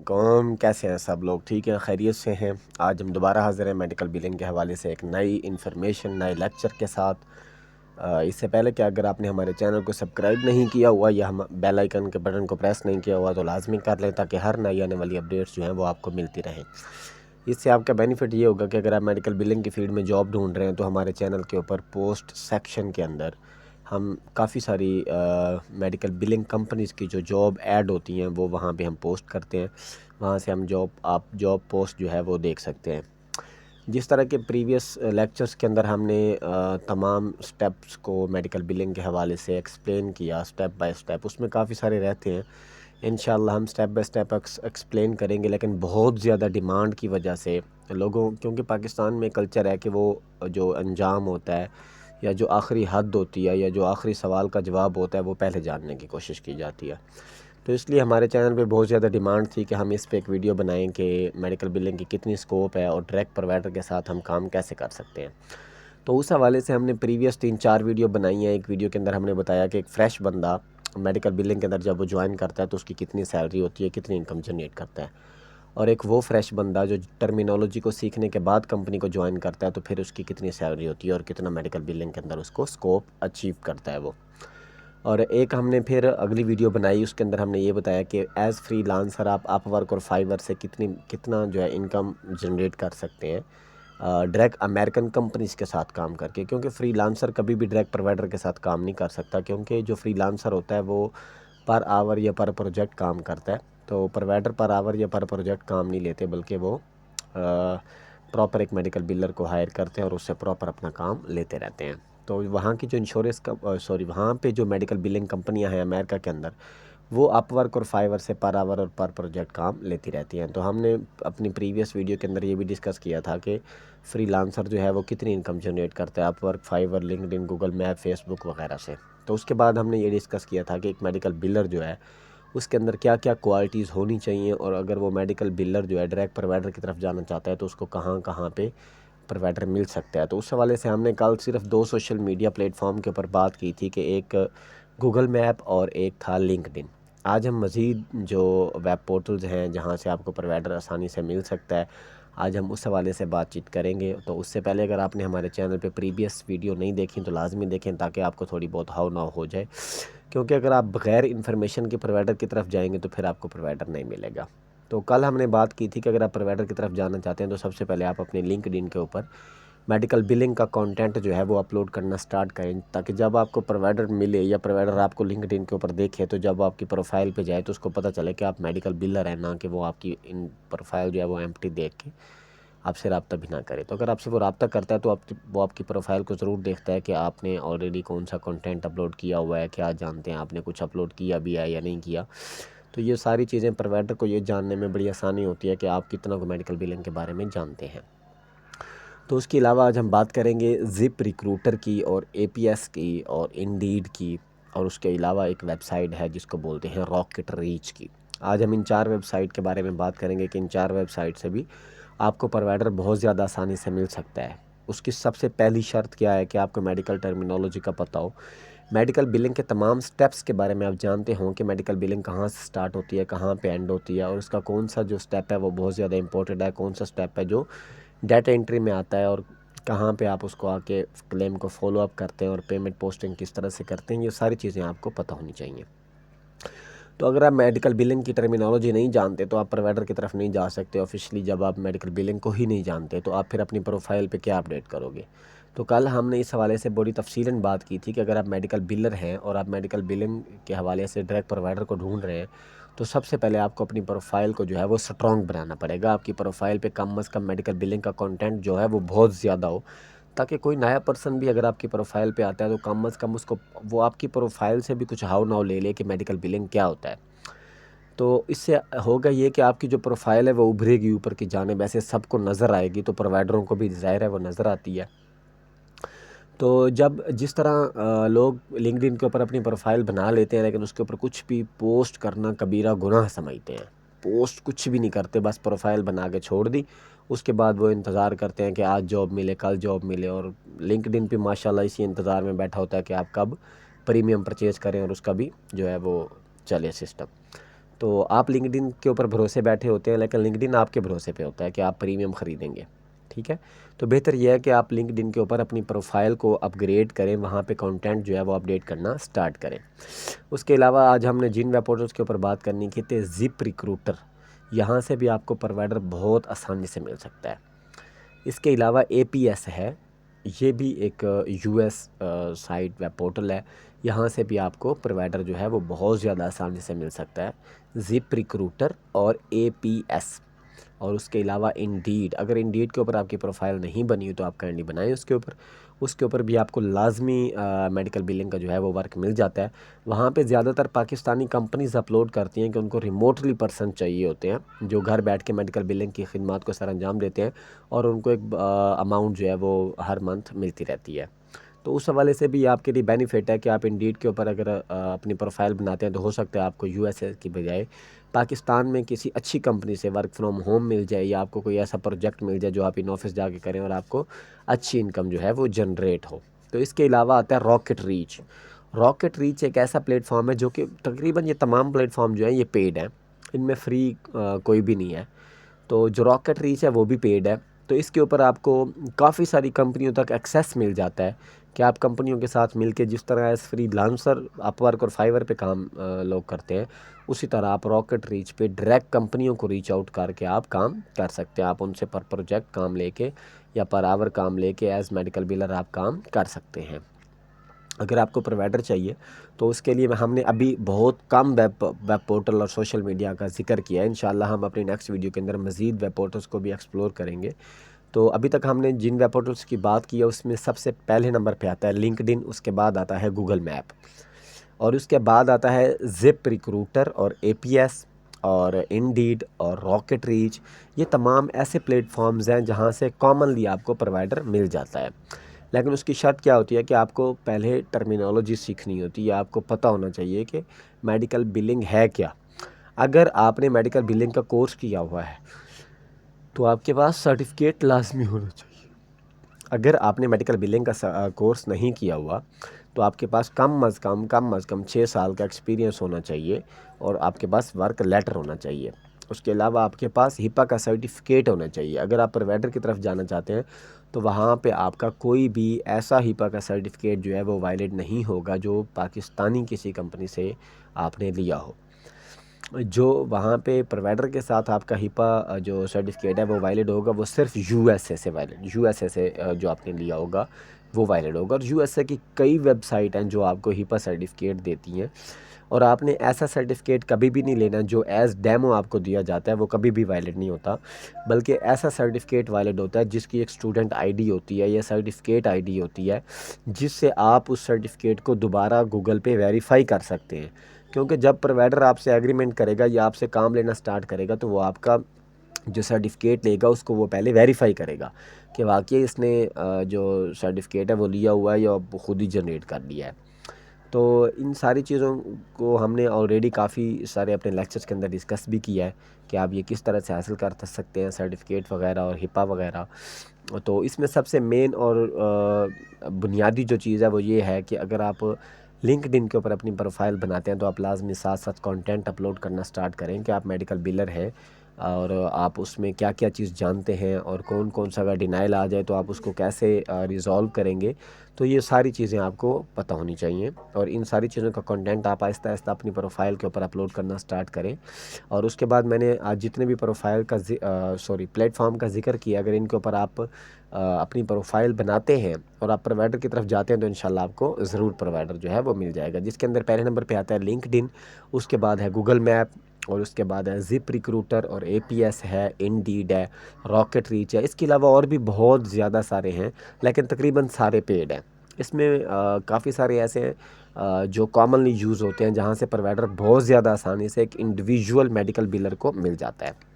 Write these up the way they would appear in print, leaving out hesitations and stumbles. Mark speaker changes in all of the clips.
Speaker 1: علیکم، کیسے ہیں سب لوگ؟ ٹھیک ہیں، خیریت سے ہیں؟ آج ہم دوبارہ حاضر ہیں میڈیکل بلنگ کے حوالے سے ایک نئی انفارمیشن، نئے لیکچر کے ساتھ۔ اس سے پہلے کہ اگر آپ نے ہمارے چینل کو سبسکرائب نہیں کیا ہوا یا ہم بیل آئیکن کے بٹن کو پریس نہیں کیا ہوا تو لازمی کر لیں تاکہ ہر نئی آنے والی اپڈیٹس جو ہیں وہ آپ کو ملتی رہیں۔ اس سے آپ کا بینیفٹ یہ ہوگا کہ اگر آپ میڈیکل بلنگ کی فیلڈ میں جاب ڈھونڈ رہے ہیں تو ہمارے چینل کے اوپر پوسٹ سیکشن کے اندر ہم کافی ساری میڈیکل بلنگ کمپنیز کی جو جاب ایڈ ہوتی ہیں وہ وہاں پہ ہم پوسٹ کرتے ہیں، وہاں سے ہم آپ جاب پوسٹ جو ہے وہ دیکھ سکتے ہیں۔ جس طرح کے پریویس لیکچرز کے اندر ہم نے تمام سٹیپس کو میڈیکل بلنگ کے حوالے سے ایکسپلین کیا سٹیپ بائی سٹیپ، اس میں کافی سارے رہتے ہیں، انشاءاللہ ہم سٹیپ بائی سٹیپ ایکسپلین کریں گے، لیکن بہت زیادہ ڈیمانڈ کی وجہ سے لوگوں، کیونکہ پاکستان میں کلچر ہے کہ وہ جو انجام ہوتا ہے یا جو آخری حد ہوتی ہے یا جو آخری سوال کا جواب ہوتا ہے وہ پہلے جاننے کی کوشش کی جاتی ہے۔ تو اس لیے ہمارے چینل پہ بہت زیادہ ڈیمانڈ تھی کہ ہم اس پہ ایک ویڈیو بنائیں کہ میڈیکل بلنگ کی کتنی اسکوپ ہے اور ڈائریکٹ پرووائڈر کے ساتھ ہم کام کیسے کر سکتے ہیں۔ تو اس حوالے سے ہم نے پریویس 3-4 ویڈیو بنائی ہیں۔ ایک ویڈیو کے اندر ہم نے بتایا کہ ایک فریش بندہ میڈیکل بلنگ کے اندر جب وہ جوائن کرتا ہے تو اس کی کتنی سیلری ہوتی ہے، کتنی انکم جنریٹ کرتا ہے، اور ایک وہ فریش بندہ جو ٹرمینالوجی کو سیکھنے کے بعد کمپنی کو جوائن کرتا ہے تو پھر اس کی کتنی سیلری ہوتی ہے اور کتنا میڈیکل بلنگ کے اندر اس کو اسکوپ اچیو کرتا ہے وہ۔ اور ایک ہم نے پھر اگلی ویڈیو بنائی، اس کے اندر ہم نے یہ بتایا کہ ایز فری لانسر آپ اپ ورک اور فائیور سے کتنا جو ہے انکم جنریٹ کر سکتے ہیں ڈائریکٹ امریکن کمپنیز کے ساتھ کام کر کے، کیونکہ فری لانسر کبھی بھی ڈائریکٹ پرووائڈر کے ساتھ کام نہیں کر سکتا، کیونکہ جو فری لانسر ہوتا ہے وہ پر آور یا پر پروجیکٹ کام کرتا ہے، تو پرووائڈر پر آور یا پر پروجیکٹ کام نہیں لیتے بلکہ وہ پراپر ایک میڈیکل بلر کو ہائر کرتے ہیں اور اس سے پراپر اپنا کام لیتے رہتے ہیں۔ تو وہاں کی جو وہاں پہ جو میڈیکل بلنگ کمپنیاں ہیں امریکہ کے اندر، وہ اپ ورک اور فائیور سے پر آور اور پر پروجیکٹ کام لیتی رہتی ہیں۔ تو ہم نے اپنی پریویس ویڈیو کے اندر یہ بھی ڈسکس کیا تھا کہ فری لانسر جو ہے وہ کتنی انکم جنریٹ کرتا ہے اپ ورک، فائیور، لنکڈ ان، گوگل میپ، فیس بک وغیرہ سے۔ تو اس کے بعد ہم نے یہ ڈسکس کیا تھا کہ ایک میڈیکل بلر جو ہے اس کے اندر کیا کیا کوالٹیز ہونی چاہیے، اور اگر وہ میڈیکل بلر جو ہے ڈائریکٹ پرووائڈر کی طرف جانا چاہتا ہے تو اس کو کہاں کہاں پہ پرووائڈر مل سکتا ہے۔ تو اس حوالے سے ہم نے کل صرف 2 سوشل میڈیا پلیٹ فارم کے اوپر بات کی تھی کہ ایک گوگل میپ اور ایک تھا لنکڈ ان۔ آج ہم مزید جو ویب پورٹلز ہیں جہاں سے آپ کو پرووائڈر آسانی سے مل سکتا ہے، آج ہم اس حوالے سے بات چیت کریں گے۔ تو اس سے پہلے اگر آپ نے ہمارے چینل پہ پریویس ویڈیو نہیں دیکھیں تو لازمی دیکھیں تاکہ آپ کو تھوڑی بہت ہاؤ ناؤ ہو جائے، کیونکہ اگر آپ بغیر انفارمیشن کے پرووائڈر کی طرف جائیں گے تو پھر آپ کو پرووائڈر نہیں ملے گا۔ تو کل ہم نے بات کی تھی کہ اگر آپ پرووائڈر کی طرف جانا چاہتے ہیں تو سب سے پہلے آپ اپنے لنکڈ ان کے اوپر میڈیکل بلنگ کا کانٹینٹ جو ہے وہ اپلوڈ کرنا سٹارٹ کریں، تاکہ جب آپ کو پرووائڈر ملے یا پرووائڈر آپ کو لنکڈ ان کے اوپر دیکھے تو جب آپ کی پروفائل پہ جائے تو اس کو پتہ چلے کہ آپ میڈیکل بلر ہیں، نہ کہ وہ آپ کی ان پروفائل جو ہے وہ ایمپٹی دیکھ کے آپ سے رابطہ بھی نہ کرے۔ تو اگر آپ سے وہ رابطہ کرتا ہے تو وہ آپ کی پروفائل کو ضرور دیکھتا ہے کہ آپ نے آلریڈی کون سا کنٹینٹ اپلوڈ کیا ہوا ہے، کیا جانتے ہیں آپ نے کچھ اپلوڈ کیا بھی ہے یا نہیں کیا۔ تو یہ ساری چیزیں پرووائڈر کو یہ جاننے میں بڑی آسانی ہوتی ہے کہ آپ کتنا کو میڈیکل بلنگ کے بارے میں جانتے ہیں۔ تو اس کے علاوہ آج ہم بات کریں گے زپ ریکروٹر کی اور اے پی ایس کی اور انڈیڈ کی، اور اس کے علاوہ ایک ویب سائٹ ہے جس کو بولتے ہیں راکٹ ریچ کی۔ آج ہم ان 4 ویب سائٹ کے بارے میں بات کریں گے کہ ان 4 ویب سائٹ سے بھی آپ کو پرووائڈر بہت زیادہ آسانی سے مل سکتا ہے۔ اس کی سب سے پہلی شرط کیا ہے کہ آپ کو میڈیکل ٹرمینالوجی کا پتہ ہو، میڈیکل بلنگ کے تمام سٹیپس کے بارے میں آپ جانتے ہوں کہ میڈیکل بلنگ کہاں سے سٹارٹ ہوتی ہے، کہاں پہ اینڈ ہوتی ہے، اور اس کا کون سا جو سٹیپ ہے وہ بہت زیادہ امپورٹنٹ ہے، کون سا سٹیپ ہے جو ڈیٹا انٹری میں آتا ہے، اور کہاں پہ آپ اس کو آ کے کلیم کو فالو اپ کرتے ہیں اور پیمنٹ پوسٹنگ کس طرح سے کرتے ہیں، یہ ساری چیزیں آپ کو پتہ ہونی چاہیے۔ تو اگر آپ میڈیکل بلنگ کی ٹرمینالوجی نہیں جانتے تو آپ پرووائڈر کی طرف نہیں جا سکتے، آفیشلی جب آپ میڈیکل بلنگ کو ہی نہیں جانتے تو آپ پھر اپنی پروفائل پہ کیا اپڈیٹ کرو گے۔ تو کل ہم نے اس حوالے سے بڑی تفصیلاً بات کی تھی کہ اگر آپ میڈیکل بلر ہیں اور آپ میڈیکل بلنگ کے حوالے سے ڈائریکٹ پرووائڈر کو ڈھونڈ رہے ہیں تو سب سے پہلے آپ کو اپنی پروفائل کو جو ہے وہ سٹرونگ بنانا پڑے گا۔ آپ کی پروفائل پہ کم از کم میڈیکل بلنگ کا کنٹینٹ جو ہے وہ بہت زیادہ ہو، تاکہ کوئی نیا پرسن بھی اگر آپ کی پروفائل پہ آتا ہے تو کم از کم اس کو وہ آپ کی پروفائل سے بھی کچھ ہاؤ ناؤ لے لے کہ میڈیکل بلنگ کیا ہوتا ہے۔ تو اس سے ہوگا یہ کہ آپ کی جو پروفائل ہے وہ ابھرے گی اوپر کی جانب، ایسے سب کو نظر آئے گی، تو پرووائڈروں کو بھی ظاہر ہے وہ نظر آتی ہے۔ تو جس طرح لوگ لنکڈ ان کے اوپر اپنی پروفائل بنا لیتے ہیں لیکن اس کے اوپر کچھ بھی پوسٹ کرنا کبیرہ گناہ سمجھتے ہیں، پوسٹ کچھ بھی نہیں کرتے، بس پروفائل بنا کے چھوڑ دی، اس کے بعد وہ انتظار کرتے ہیں کہ آج جاب ملے، کل جاب ملے، اور لنکڈ ان پہ ماشاءاللہ اسی انتظار میں بیٹھا ہوتا ہے کہ آپ کب پریمیم پرچیز کریں اور اس کا بھی جو ہے وہ چلے سسٹم۔ تو آپ لنکڈ ان کے اوپر بھروسے بیٹھے ہوتے ہیں، لیکن لنکڈ ان آپ کے بھروسے پہ ہوتا ہے کہ آپ پریمیم خریدیں گے، ٹھیک ہے؟ تو بہتر یہ ہے کہ آپ لنکڈ ان کے اوپر اپنی پروفائل کو اپ گریڈ کریں، وہاں پہ کنٹینٹ جو ہے وہ اپڈیٹ کرنا سٹارٹ کریں۔ اس کے علاوہ آج ہم نے جن ویب پورٹلز کے اوپر بات کرنی کی تھی، زپ ریکروٹر، یہاں سے بھی آپ کو پرووائڈر بہت آسانی سے مل سکتا ہے۔ اس کے علاوہ اے پی ایس ہے، یہ بھی ایک U S site web portal ہے، یہاں سے بھی آپ کو پرووائڈر جو ہے وہ بہت زیادہ آسانی سے مل سکتا ہے، زپ ریکروٹر اور اے پی ایس۔ اور اس کے علاوہ انڈیڈ، اگر انڈیڈ کے اوپر آپ کی پروفائل نہیں بنی ہو تو آپ کائنڈلی بنائیں اس کے اوپر بھی آپ کو لازمی میڈیکل بلنگ کا جو ہے وہ ورک مل جاتا ہے۔ وہاں پہ زیادہ تر پاکستانی کمپنیز اپلوڈ کرتی ہیں کہ ان کو ریموٹلی پرسن چاہیے ہوتے ہیں جو گھر بیٹھ کے میڈیکل بلنگ کی خدمات کو سر انجام دیتے ہیں، اور ان کو ایک اماؤنٹ جو ہے وہ ہر منتھ ملتی رہتی ہے۔ تو اس حوالے سے بھی آپ کے لیے بینیفٹ ہے کہ آپ انڈیڈ کے اوپر اگر اپنی پروفائل بناتے ہیں تو ہو سکتا ہے آپ کو یو ایس اے کی بجائے پاکستان میں کسی اچھی کمپنی سے ورک فرام ہوم مل جائے، یا آپ کو کوئی ایسا پروجیکٹ مل جائے جو آپ ان آفس جا کے کریں اور آپ کو اچھی انکم جو ہے وہ جنریٹ ہو۔ تو اس کے علاوہ آتا ہے راکٹ ریچ۔ راکٹ ریچ ایک ایسا پلیٹ فارم ہے جو کہ تقریباً یہ تمام پلیٹ فارم جو ہیں یہ پیڈ ہیں، ان میں فری کوئی بھی نہیں ہے۔ تو جو راکٹ ریچ ہے وہ بھی پیڈ ہے، تو اس کے اوپر آپ کو کافی ساری کمپنیوں تک ایکسیس مل جاتا ہے کہ آپ کمپنیوں کے ساتھ مل کے جس طرح ایز فری لانسر اپ ورک اور فائیور پہ کام لوگ کرتے ہیں، اسی طرح آپ راکٹ ریچ پہ ڈائریکٹ کمپنیوں کو ریچ آؤٹ کر کے آپ کام کر سکتے ہیں۔ آپ ان سے پر پروجیکٹ کام لے کے یا پر آور کام لے کے ایز میڈیکل بلر آپ کام کر سکتے ہیں۔ اگر آپ کو پرووائڈر چاہیے تو اس کے لیے ہم نے ابھی بہت کم ویب پورٹل اور سوشل میڈیا کا ذکر کیا ہے، انشاءاللہ ہم اپنی نیکسٹ ویڈیو کے اندر مزید ویب پورٹلز کو بھی ایکسپلور کریں گے۔ تو ابھی تک ہم نے جن ویب پورٹلز کی بات کی ہے اس میں سب سے پہلے نمبر پہ آتا ہے لنکڈ ان، اس کے بعد آتا ہے گوگل میپ، اور اس کے بعد آتا ہے زپ ریکروٹر اور اے پی ایس اور انڈیڈ اور راکٹ ریچ۔ یہ تمام ایسے پلیٹ فارمز ہیں جہاں سے کامنلی آپ کو پرووائڈر مل جاتا ہے، لیکن اس کی شرط کیا ہوتی ہے کہ آپ کو پہلے ٹرمینالوجی سیکھنی ہوتی ہے، آپ کو پتہ ہونا چاہیے کہ میڈیکل بلنگ ہے کیا۔ اگر آپ نے میڈیکل بلنگ کا کورس کیا ہوا ہے تو آپ کے پاس سرٹیفکیٹ لازمی ہونا چاہیے۔ اگر آپ نے میڈیکل بلنگ کا کورس نہیں کیا ہوا تو آپ کے پاس کم از کم 6 سال کا ایکسپیرینس ہونا چاہیے، اور آپ کے پاس ورک لیٹر ہونا چاہیے۔ اس کے علاوہ آپ کے پاس ہپا کا سرٹیفکیٹ ہونا چاہیے۔ اگر آپ پرووائڈر کی طرف جانا چاہتے ہیں تو وہاں پہ آپ کا کوئی بھی ایسا ہپا کا سرٹیفکیٹ جو ہے وہ ویلڈ نہیں ہوگا جو پاکستانی کسی کمپنی سے آپ نے لیا ہو۔ جو وہاں پہ پرووائڈر کے ساتھ آپ کا ہپا جو سرٹیفکیٹ ہے وہ ویلڈ ہوگا، وہ صرف یو ایس اے سے ویلڈ، یو ایس اے سے جو آپ نے لیا ہوگا وہ ویلڈ ہوگا۔ اور یو ایس اے کی کئی ویب سائٹ ہیں جو آپ کو ہپا سرٹیفکیٹ دیتی ہیں، اور آپ نے ایسا سرٹیفکیٹ کبھی بھی نہیں لینا جو ایز ڈیمو آپ کو دیا جاتا ہے، وہ کبھی بھی ویلڈ نہیں ہوتا، بلکہ ایسا سرٹیفکیٹ ویلڈ ہوتا ہے جس کی ایک اسٹوڈنٹ آئی ڈی ہوتی ہے یا سرٹیفکیٹ آئی ڈی ہوتی ہے، جس سے آپ اس سرٹیفکیٹ کو دوبارہ گوگل پہ ویریفائی کر سکتے ہیں۔ کیونکہ جب پرووائڈر آپ سے ایگریمنٹ کرے گا یا آپ سے کام لینا سٹارٹ کرے گا تو وہ آپ کا جو سرٹیفکیٹ لے گا اس کو وہ پہلے ویریفائی کرے گا کہ واقعی اس نے جو سرٹیفکیٹ ہے وہ لیا ہوا ہے یا خود ہی جنریٹ کر لیا ہے۔ تو ان ساری چیزوں کو ہم نے آلریڈی کافی سارے اپنے لیکچرز کے اندر ڈسکس بھی کیا ہے کہ آپ یہ کس طرح سے حاصل کر سکتے ہیں سرٹیفکیٹ وغیرہ اور ہپا وغیرہ۔ تو اس میں سب سے مین اور بنیادی جو چیز ہے وہ یہ ہے کہ اگر آپ لنکڈ ان کے اوپر اپنی پروفائل بناتے ہیں تو آپ لازمی ساتھ ساتھ کنٹینٹ اپلوڈ کرنا سٹارٹ کریں کہ آپ میڈیکل بلر ہیں، اور آپ اس میں کیا کیا چیز جانتے ہیں، اور کون سا اگر ڈینائل آ جائے تو آپ اس کو کیسے ریزالو کریں گے۔ تو یہ ساری چیزیں آپ کو پتہ ہونی چاہیے، اور ان ساری چیزوں کا کنٹینٹ آپ آہستہ آہستہ اپنی پروفائل کے اوپر اپلوڈ کرنا سٹارٹ کریں۔ اور اس کے بعد میں نے آج جتنے بھی پلیٹ فارم کا ذکر کیا، اگر ان کے اوپر آپ اپنی پروفائل بناتے ہیں اور آپ پرووائڈر کی طرف جاتے ہیں تو انشاءاللہ آپ کو ضرور پرووائڈر جو ہے وہ مل جائے گا، جس کے اندر پہلے نمبر پہ آتا ہے لنکڈ ان، اس کے بعد ہے گوگل میپ، اور اس کے بعد ہے زپ ریکروٹر اور اے پی ایس ہے، انڈیڈ ہے، راکٹ ریچ ہے۔ اس کے علاوہ اور بھی بہت زیادہ سارے ہیں، لیکن تقریباً سارے پیڈ ہیں۔ اس میں کافی سارے ایسے ہیں جو کامنلی یوز ہوتے ہیں جہاں سے پرووائڈر بہت زیادہ آسانی سے ایک انڈیویژول میڈیکل بلر کو مل جاتا ہے۔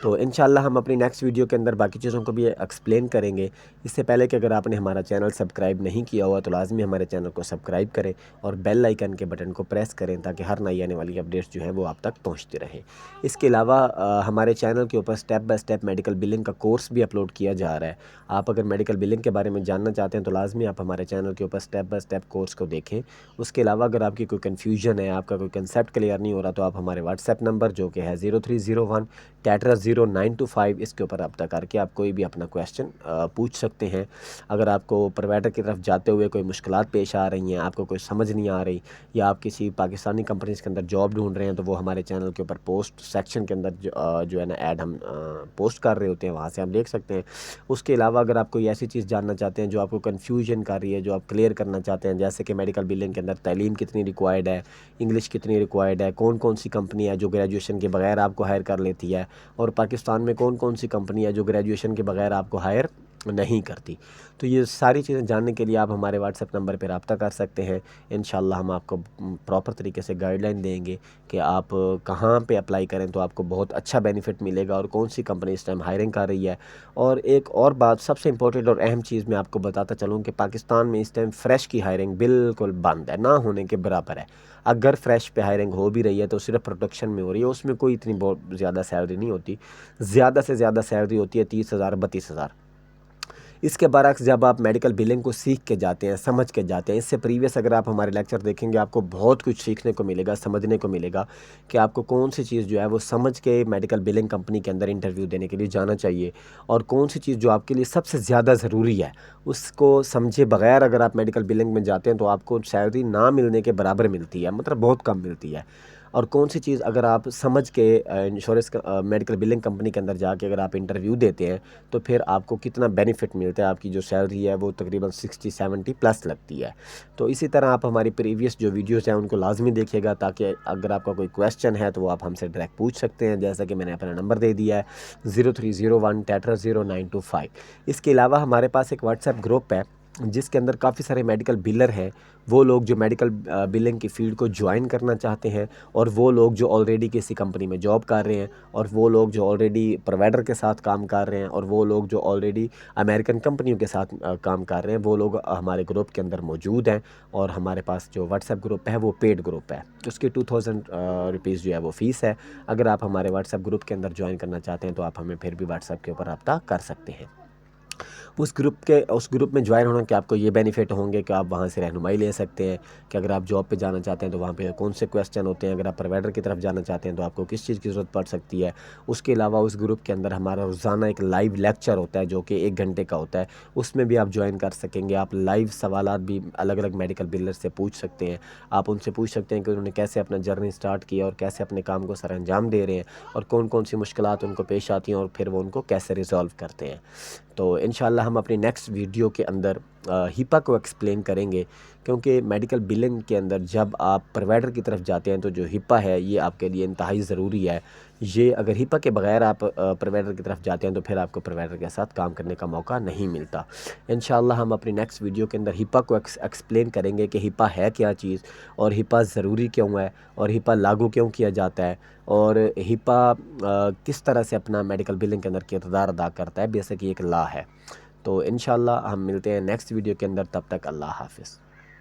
Speaker 1: تو انشاءاللہ ہم اپنی نیکسٹ ویڈیو کے اندر باقی چیزوں کو بھی ایکسپلین کریں گے۔ اس سے پہلے کہ اگر آپ نے ہمارا چینل سبسکرائب نہیں کیا ہوا تو لازمی ہمارے چینل کو سبسکرائب کریں اور بیل آئیکن کے بٹن کو پریس کریں تاکہ ہر نئی آنے والی اپڈیٹس جو ہیں وہ آپ تک پہنچتی رہیں۔ اس کے علاوہ ہمارے چینل کے اوپر step by step medical billing کا کورس بھی اپلوڈ کیا جا رہا ہے۔ آپ اگر میڈیکل بلنگ کے بارے میں جاننا چاہتے ہیں تو لازمی آپ ہمارے چینل کے اوپر سٹیپ بائی سٹیپ کورس کو دیکھیں۔ اس کے علاوہ اگر آپ کی کوئی کنفیوژن ہے، آپ کا کوئی کنسیپٹ کلیئر نہیں ہو رہا تو آپ ہمارے واٹس ایپ نمبر جو کہ ہے 0301-0925 اس کے اوپر رابطہ کر کے آپ کوئی بھی اپنا کویسچن پوچھ سکتے ہیں۔ اگر آپ کو پرووائڈر کی طرف جاتے ہوئے کوئی مشکلات پیش آ رہی ہیں، آپ کو کوئی سمجھ نہیں آ رہی، یا آپ کسی پاکستانی کمپنیز کے اندر جاب ڈھونڈ رہے ہیں تو وہ ہمارے چینل کے اوپر پوسٹ سیکشن کے اندر جو ہے نا ایڈ ہم پوسٹ کر رہے ہوتے ہیں، وہاں سے آپ دیکھ سکتے ہیں۔ اس کے علاوہ اگر آپ کوئی ایسی چیز جاننا چاہتے ہیں جو آپ کو کنفیوژن کر رہی ہے، جو آپ کلیئر کرنا چاہتے ہیں، جیسے کہ میڈیکل بلنگ کے اندر تعلیم کتنی ریکوائرڈ ہے، انگلش کتنی ریکوائرڈ ہے، کون کون سی کمپنی ہے جو گریجویشن کے بغیر آپ کو ہائر کر لیتی ہے، اور پاکستان میں کون کون سی کمپنی ہے جو گریجویشن کے بغیر آپ کو ہائر نہیں کرتی، تو یہ ساری چیزیں جاننے کے لیے آپ ہمارے واٹس ایپ نمبر پہ رابطہ کر سکتے ہیں۔ انشاءاللہ ہم آپ کو پراپر طریقے سے گائیڈ لائن دیں گے کہ آپ کہاں پہ اپلائی کریں تو آپ کو بہت اچھا بینیفٹ ملے گا اور کون سی کمپنی اس ٹائم ہائرنگ کر رہی ہے۔ اور ایک اور بات سب سے امپورٹنٹ اور اہم چیز میں آپ کو بتاتا چلوں کہ پاکستان میں اس ٹائم فریش کی ہائرنگ بالکل بند ہے، نہ ہونے کے برابر ہے۔ اگر فریش پہ ہائرنگ ہو بھی رہی ہے تو صرف پروڈکشن میں ہو رہی ہے، اس میں کوئی اتنی بہت زیادہ سیلری نہیں ہوتی، زیادہ سے زیادہ سیلری ہوتی ہے 30,000 32,000۔ اس کے برعکس جب آپ میڈیکل بلنگ کو سیکھ کے جاتے ہیں، سمجھ کے جاتے ہیں، اس سے پریویس اگر آپ ہمارے لیکچر دیکھیں گے آپ کو بہت کچھ سیکھنے کو ملے گا، سمجھنے کو ملے گا کہ آپ کو کون سی چیز جو ہے وہ سمجھ کے میڈیکل بلنگ کمپنی کے اندر انٹرویو دینے کے لیے جانا چاہیے، اور کون سی چیز جو آپ کے لیے سب سے زیادہ ضروری ہے اس کو سمجھے بغیر اگر آپ میڈیکل بلنگ میں جاتے ہیں تو آپ کو سیلری نہ ملنے کے برابر ملتی ہے، مطلب بہت کم ملتی ہے۔ اور کون سی چیز اگر آپ سمجھ کے انشورنس میڈیکل بلنگ کمپنی کے اندر جا کے اگر آپ انٹرویو دیتے ہیں تو پھر آپ کو کتنا بینیفٹ ملتا ہے، آپ کی جو سیلری ہے وہ تقریباً 60-70 پلس لگتی ہے۔ تو اسی طرح آپ ہماری پریویس جو ویڈیوز ہیں ان کو لازمی دیکھیے گا تاکہ اگر آپ کا کوئی کویسچن ہے تو وہ آپ ہم سے ڈائریکٹ پوچھ سکتے ہیں، جیسا کہ میں نے اپنا نمبر دے دیا ہے 0301-0925۔ اس کے علاوہ ہمارے پاس ایک واٹس ایپ گروپ ہے جس کے اندر کافی سارے میڈیکل بلر ہیں، وہ لوگ جو میڈیکل بلنگ کی فیلڈ کو جوائن کرنا چاہتے ہیں، اور وہ لوگ جو آلریڈی کسی کمپنی میں جاب کر رہے ہیں، اور وہ لوگ جو آلریڈی پرووائڈر کے ساتھ کام کر رہے ہیں، اور وہ لوگ جو آلریڈی امریکن کمپنیوں کے ساتھ کام کر رہے ہیں، وہ لوگ ہمارے گروپ کے اندر موجود ہیں۔ اور ہمارے پاس جو واٹس ایپ گروپ ہے وہ پیڈ گروپ ہے، اس کی 2000 روپیز جو ہے وہ فیس ہے۔ اگر آپ ہمارے واٹس ایپ گروپ کے اندر جوائن کرنا چاہتے ہیں تو آپ ہمیں پھر بھی واٹس ایپ کے اوپر رابطہ کر سکتے ہیں۔ اس گروپ میں جوائن ہونا کہ آپ کو یہ بینیفٹ ہوں گے کہ آپ وہاں سے رہنمائی لے سکتے ہیں کہ اگر آپ جاب پہ جانا چاہتے ہیں تو وہاں پہ کون سے کویسچن ہوتے ہیں، اگر آپ پرووائڈر کی طرف جانا چاہتے ہیں تو آپ کو کس چیز کی ضرورت پڑ سکتی ہے۔ اس کے علاوہ اس گروپ کے اندر ہمارا روزانہ ایک لائیو لیکچر ہوتا ہے جو کہ 1 گھنٹے کا ہوتا ہے، اس میں بھی آپ جوائن کر سکیں گے۔ آپ لائیو سوالات بھی الگ الگ میڈیکل بلر سے پوچھ سکتے ہیں، آپ ان سے پوچھ سکتے ہیں کہ انہوں نے کیسے اپنا جرنی سٹارٹ کیا اور کیسے اپنے کام کو سر انجام دے رہے ہیں، اور کون کون سی مشکلات ان کو پیش آتی ہیں اور پھر وہ ان کو کیسے ریزالو کرتے ہیں۔ تو انشاءاللہ ہم اپنی نیکسٹ ویڈیو کے اندر ہیپا کو ایکسپلین کریں گے، کیونکہ میڈیکل بلنگ کے اندر جب آپ پرووائڈر کی طرف جاتے ہیں تو جو ہیپا ہے یہ آپ کے لیے انتہائی ضروری ہے۔ یہ اگر ہیپا کے بغیر آپ پرووائڈر کی طرف جاتے ہیں تو پھر آپ کو پرووائڈر کے ساتھ کام کرنے کا موقع نہیں ملتا۔ انشاءاللہ ہم اپنی نیکسٹ ویڈیو کے اندر ہیپا کو ایکسپلین کریں گے کہ ہیپا ہے کیا چیز، اور ہیپا ضروری کیوں ہے، اور ہیپا لاگو کیوں کیا جاتا ہے، اور ہیپا کس طرح سے اپنا میڈیکل بلنگ کے اندر کردار ادا کرتا ہے، جیسے کہ ایک لا ہے۔ تو انشاءاللہ ہم ملتے ہیں نیکسٹ ویڈیو کے اندر، تب تک اللہ حافظ۔